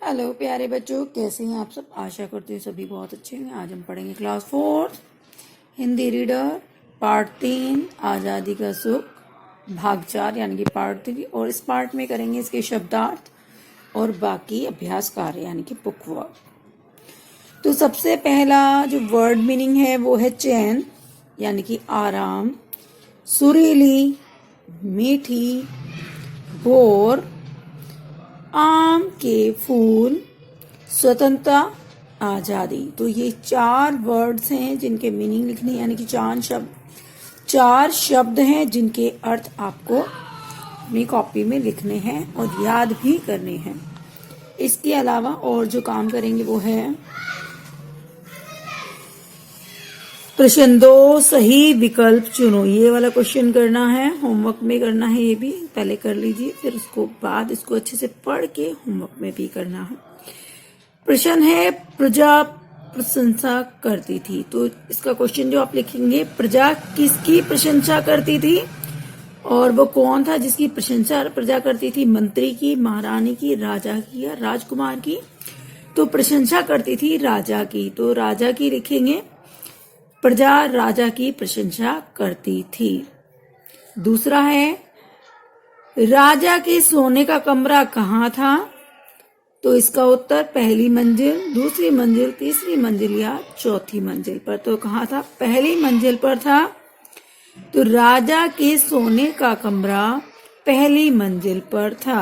Hello प्यारे बच्चों, कैसे हैं आप सब। आशा करती हूँ सभी बहुत अच्छे हैं। आज हम पढ़ेंगे क्लास 4 हिंदी रीडर पार्ट 3 आज़ादी का सुख भाग 4 यानी कि पार्ट 3। और इस पार्ट में करेंगे इसके शब्दार्थ और बाकी अभ्यास कार्य यानी कि बुक वर्क। तो सबसे पहला जो वर्ड मीनिंग है वो है चैन यानी कि आराम, सुरीली, मीठी, बोर, आम के फूल, स्वतंत्रता, आजादी। तो ये 4 वर्ड्स हैं जिनके मीनिंग लिखने यानी कि 4 शब्द हैं जिनके अर्थ आपको अपनी कॉपी में लिखने हैं और याद भी करने हैं। इसके अलावा और जो काम करेंगे वो है प्रश्न 2 सही विकल्प चुनो। ये वाला क्वेश्चन करना है, होमवर्क में करना है। ये भी पहले कर लीजिए, फिर उसको बाद इसको अच्छे से पढ़ के होमवर्क में भी करना है। प्रश्न है प्रजा प्रशंसा करती थी। तो इसका क्वेश्चन जो आप लिखेंगे, प्रजा किसकी प्रशंसा करती थी और वो कौन था जिसकी प्रशंसा प्रजा करती थी? मंत्री की, महारानी की, राजा की या राजकुमार की? तो प्रशंसा करती थी राजा की, तो राजा की लिखेंगे। प्रजा राजा की प्रशंसा करती थी। दूसरा है राजा के सोने का कमरा कहाँ था? तो इसका उत्तर पहली मंजिल, दूसरी मंजिल, तीसरी मंजिल या चौथी मंजिल पर। तो कहाँ था? पहली मंजिल पर था। तो राजा के सोने का कमरा पहली मंजिल पर था।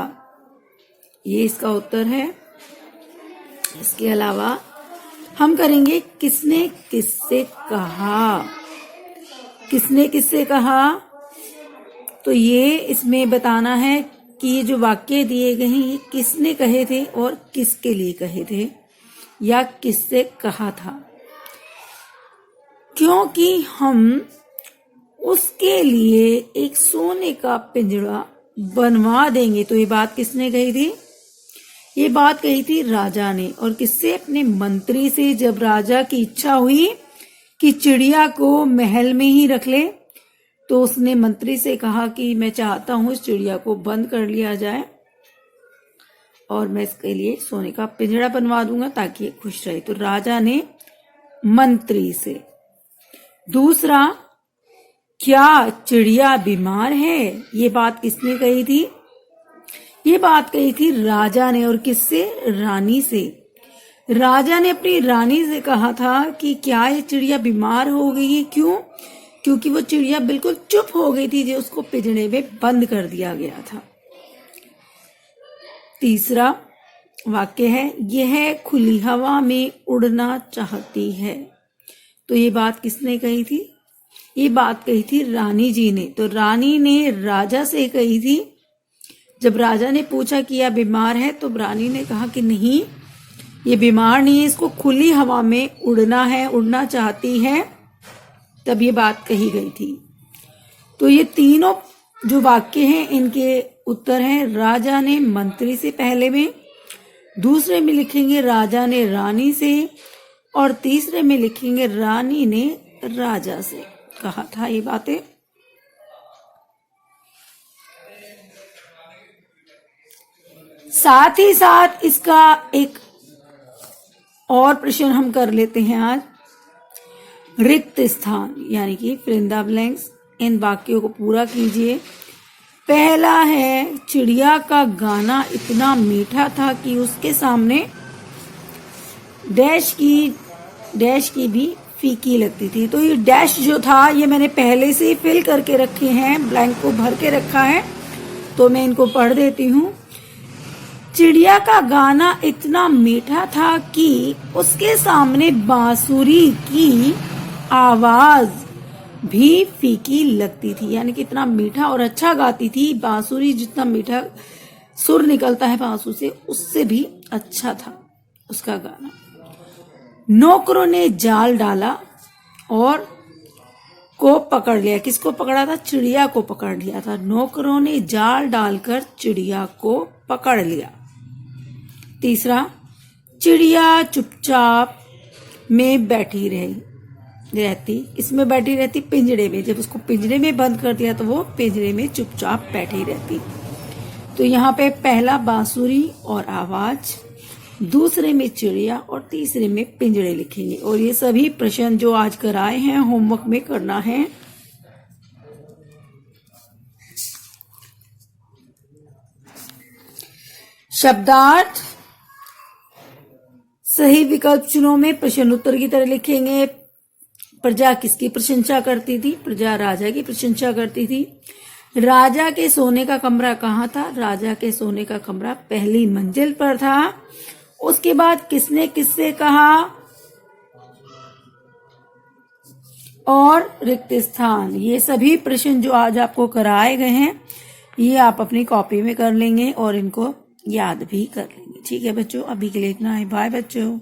ये इसका उत्तर है। इसके अलावा हम करेंगे किसने किससे कहा। किसने किससे कहा? तो ये इसमें बताना है कि ये जो वाक्य दिए गए हैं ये किसने कहे थे और किसके लिए कहे थे या किससे कहा था, क्योंकि हम उसके लिए एक सोने का पिंजरा बनवा देंगे। तो ये बात किसने कही थी? ये बात कही थी राजा ने। और किससे? अपने मंत्री से। जब राजा की इच्छा हुई कि चिड़िया को महल में ही रख ले, तो उसने मंत्री से कहा कि मैं चाहता हूं इस चिड़िया को बंद कर लिया जाए और मैं इसके लिए सोने का पिंजरा बनवा दूंगा ताकि ये खुश रहे। तो राजा ने मंत्री से। दूसरा, क्या चिड़िया बीमार है? ये बात किसने कही थी? ये बात कही थी राजा ने। और किससे? रानी से। राजा ने अपनी रानी से कहा था कि क्या ये चिड़िया बीमार हो गई है? क्यों? क्योंकि वो चिड़िया बिल्कुल चुप हो गई थी जो उसको पिंजरे में बंद कर दिया गया था। तीसरा वाक्य है यह खुली हवा में उड़ना चाहती है। तो ये बात किसने कही थी? ये बात कही थी रानी जी ने। तो रानी ने राजा से कही थी। जब राजा ने पूछा कि यह बीमार है तो रानी ने कहा कि नहीं, ये बीमार नहीं है, इसको खुली हवा में उड़ना है, उड़ना चाहती है। तब ये बात कही गई थी। तो ये तीनों जो वाक्य हैं इनके उत्तर हैं राजा ने मंत्री से पहले में, दूसरे में लिखेंगे राजा ने रानी से और तीसरे में लिखेंगे रानी ने राजा से कहा था ये बातें। साथ ही साथ इसका एक और प्रश्न हम कर लेते हैं आज। रिक्त स्थान यानी कि फिल इन द ब्लैंक्स। इन वाक्यों को पूरा कीजिए। पहला है चिड़िया का गाना इतना मीठा था कि उसके सामने डैश की भी फीकी लगती थी। तो ये डैश जो था ये मैंने पहले से ही फिल करके रखे हैं, ब्लैंक को भर के रखा है। तो मैं इनको पढ़ देती हूँ। चिड़िया का गाना इतना मीठा था कि उसके सामने बांसुरी की आवाज भी फीकी लगती थी। यानी कि इतना मीठा और अच्छा गाती थी। बांसुरी जितना मीठा सुर निकलता है बांसुरी से, उससे भी अच्छा था उसका गाना। नौकरों ने जाल डाला और को पकड़ लिया। किसको पकड़ा था? चिड़िया को पकड़ लिया था। नौकरों ने जाल डालकर चिड़िया को पकड़ लिया। तीसरा, चिड़िया चुपचाप में बैठी रहती। इसमें बैठी रहती पिंजरे में। जब उसको पिंजरे में बंद कर दिया तो वो पिंजरे में चुपचाप बैठी रहती। तो यहाँ पे पहला बांसुरी और आवाज, दूसरे में चिड़िया और तीसरे में पिंजड़े लिखेंगे। और ये सभी प्रश्न जो आज कराए हैं होमवर्क में करना है। शब्दार्थ सही विकल्प चुनो में प्रश्न उत्तर की तरह लिखेंगे। प्रजा किसकी प्रशंसा करती थी? प्रजा राजा की प्रशंसा करती थी। राजा के सोने का कमरा कहाँ था? राजा के सोने का कमरा पहली मंजिल पर था। उसके बाद किसने किससे कहा? और रिक्त स्थान। ये सभी प्रश्न जो आज आपको कराए गए हैं ये आप अपनी कॉपी में कर लेंगे और इनको याद भी कर लेंगे। ठीक है बच्चों, अभी के लिए इतना है। बाय बच्चों।